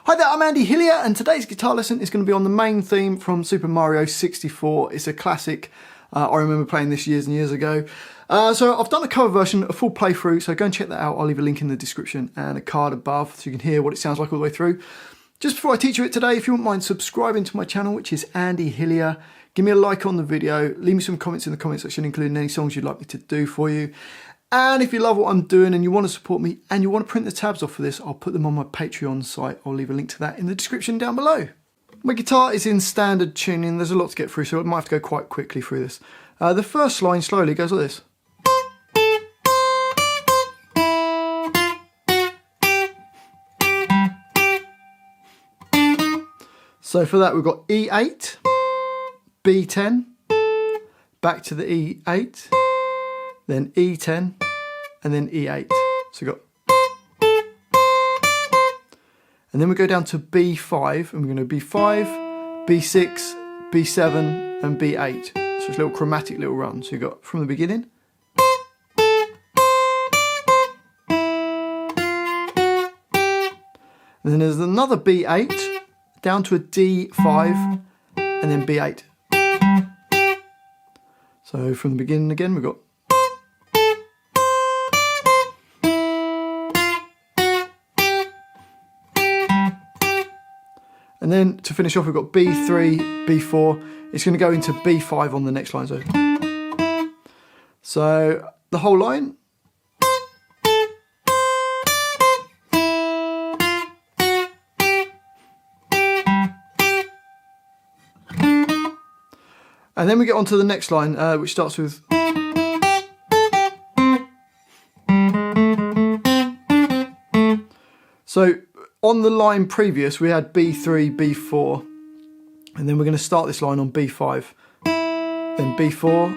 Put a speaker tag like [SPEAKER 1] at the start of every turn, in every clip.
[SPEAKER 1] Hi there, I'm Andy Hillier, and today's guitar lesson is going to be on the main theme from Super Mario 64. It's a classic. I remember playing this years and years ago. So I've done a cover version, a full playthrough, so go and check that out. I'll leave a link in the description and a card above so you can hear what it sounds like all the way through. Just before I teach you it today, if you wouldn't mind subscribing to my channel, which is Andy Hillier, give me a like on the video, leave me some comments in the comment section, including any songs you'd like me to do for you. And if you love what I'm doing and you want to support me and you want to print the tabs off for this, I'll put them on my Patreon site. I'll leave a link to that in the description down below. My guitar is in standard tuning. There's a lot to get through, so I might have to go quite quickly through this. The first line slowly goes like this. So for that we've got E8, B10, back to the E8, then E10, and then E8. So we've got, and then we go down to B5, and we're going to B5, B6, B7, and B8. So it's a little chromatic little run. So you've got from the beginning, and then there's another B8, down to a D5, and then B8. So from the beginning again, we've got, and then to finish off, we've got B3, B4. It's going to go into B5 on the next line. So the whole line. And then we get on to the next line, which starts with. So on the line previous, we had B3, B4, and then we're going to start this line on B5, then B4,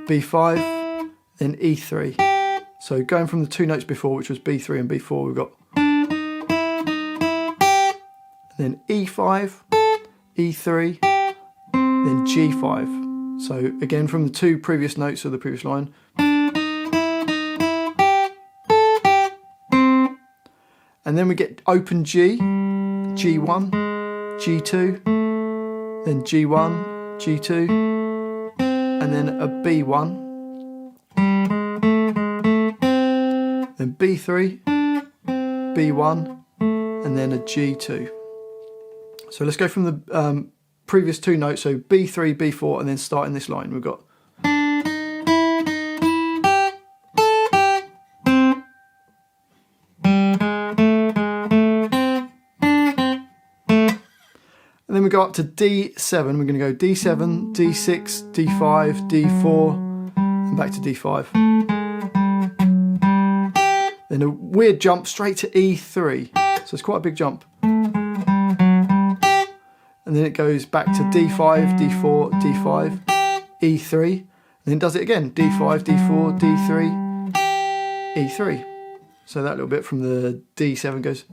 [SPEAKER 1] B5, then E3. So going from the two notes before, which was B3 and B4, we've got, and then E5, E3, then G5. So again from the two previous notes of the previous line. And then we get open G, G1, G2, then G1, G2, and then a B1, then B3, B1, and then a G2. So let's go from the previous two notes, so B3, B4, and then starting this line, we've got. And then we go up to D7, we're going to go D7, D6, D5, D4, and back to D5. Then a weird jump straight to E3, so it's quite a big jump. And then it goes back to D5, D4, D5, E3, and then does it again, D5, D4, D3, E3. So that little bit from the D7 goes.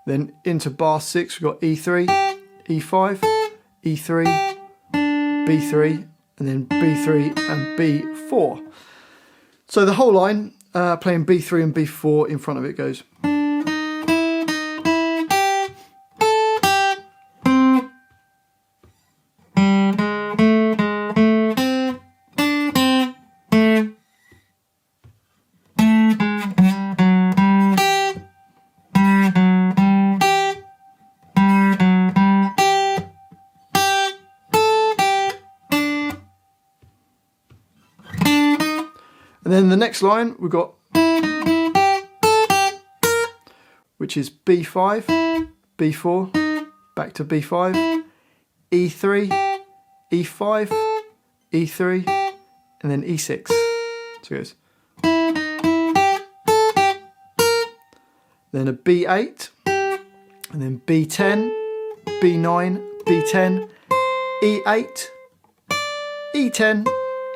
[SPEAKER 1] Then into bar 6 we've got E3, E5, E3, B3, and then B3 and B4. So the whole line, playing B3 and B4 in front of it goes. And then the next line we've got, which is B5, B4, back to B5, E3, E5, E3, and then E6. So it goes. Then a B8, and then B10, B9, B10, E8, E10,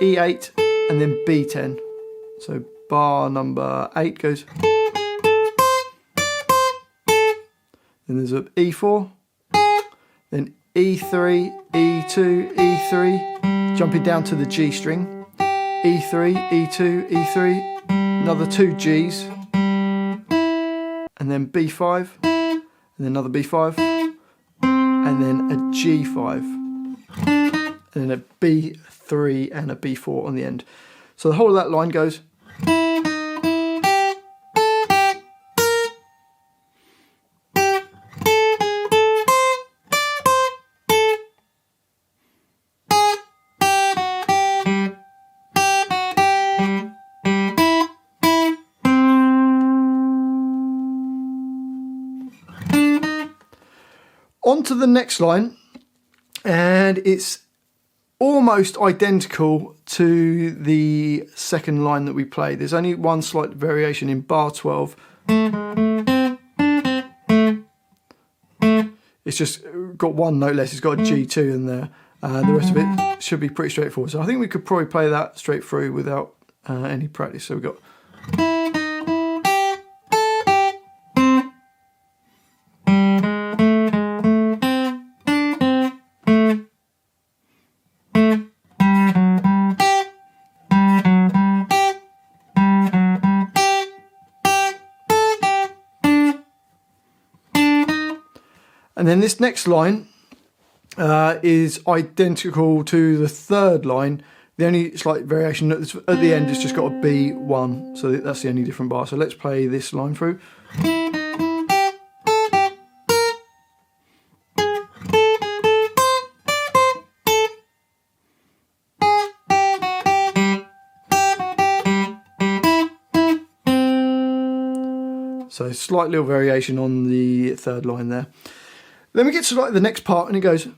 [SPEAKER 1] E8, and then B10. So bar number 8 goes. Then there's a E4, then E3, E2, E3, jumping down to the G string, E3, E2, E3, another 2 Gs, and then B5, and then another B5, and then a G5, and then a B3 and a B4 on the end. So the whole of that line goes. On to the next line, and it's almost identical to the second line that we played. There's only one slight variation in bar 12. It's just got one note less, it's got a G2 in there. The rest of it should be pretty straightforward. So I think we could probably play that straight through without any practice. So we've got... And then this next line is identical to the third line. The only slight variation at the end is just got a B1. So that's the only different bar. So let's play this line through. So slight little variation on the third line there. Then we get to like the next part and it goes.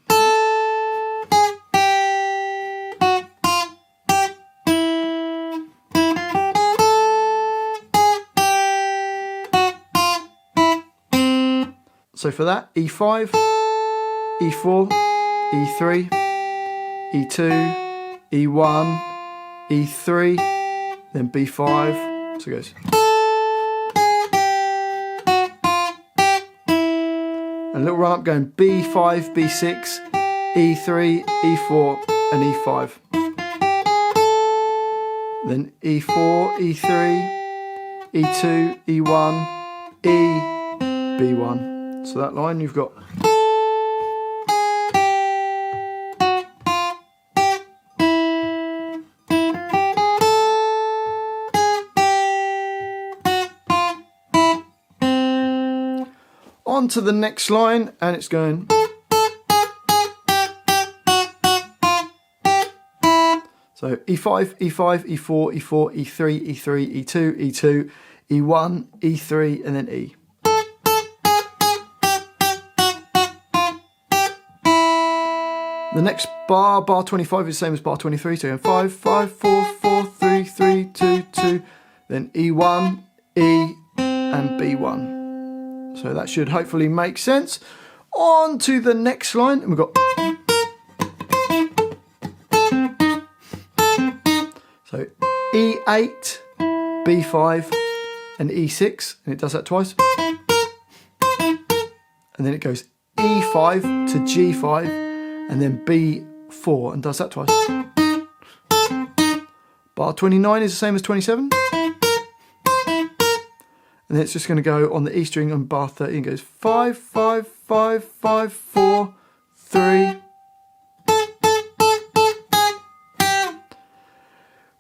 [SPEAKER 1] So for that, E5, E4, E3, E2, E1, E3, then B5, so it goes. A little run up going B5, B6, E3, E4 and E5. Then E4, E3, E2, E1, E, B1. So that line you've got. On to the next line, and it's going. So E5, E5, E4, E4, E3, E3, E2, E2, E1, E3, and then E. The next bar, bar 25, is the same as bar 23. So you're 5, 5, 4, 4, 3, 3, 2, 2, then E1, E, and B1. So that should hopefully make sense. On to the next line, and we've got. So E8, B5, and E6, and it does that twice. And then it goes E5 to G5. And then B4 and does that twice. Bar 29 is the same as 27. And then it's just going to go on the E string on bar 30 and goes 5, 5, 5, 5, 4, 3.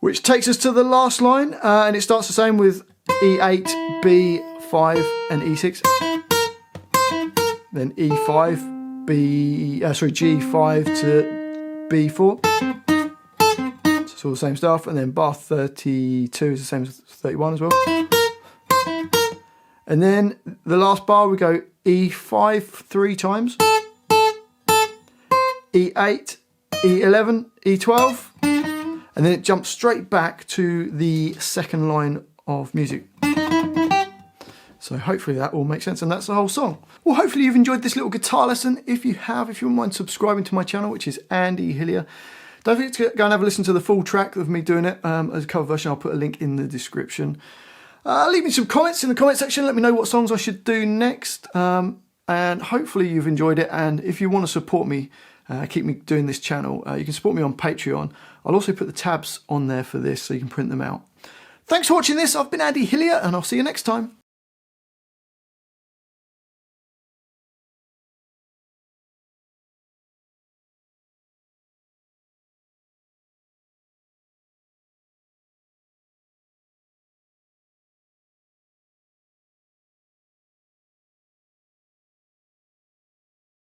[SPEAKER 1] Which takes us to the last line, and it starts the same with E8, B5 and E6. Then E5, G5 to B4. So it's all the same stuff, and then bar 32 is the same as 31 as well. And then the last bar we go E5 3 times, E8, E11, E12, and then it jumps straight back to the second line of music. So hopefully that all makes sense, and that's the whole song. Well, hopefully you've enjoyed this little guitar lesson. If you have, if you wouldn't mind subscribing to my channel, which is Andy Hillier. Don't forget to go and have a listen to the full track of me doing it as a cover version. I'll put a link in the description. Leave me some comments in the comment section. Let me know what songs I should do next. And hopefully you've enjoyed it. And if you want to support me, keep me doing this channel, you can support me on Patreon. I'll also put the tabs on there for this so you can print them out. Thanks for watching this. I've been Andy Hillier, and I'll see you next time.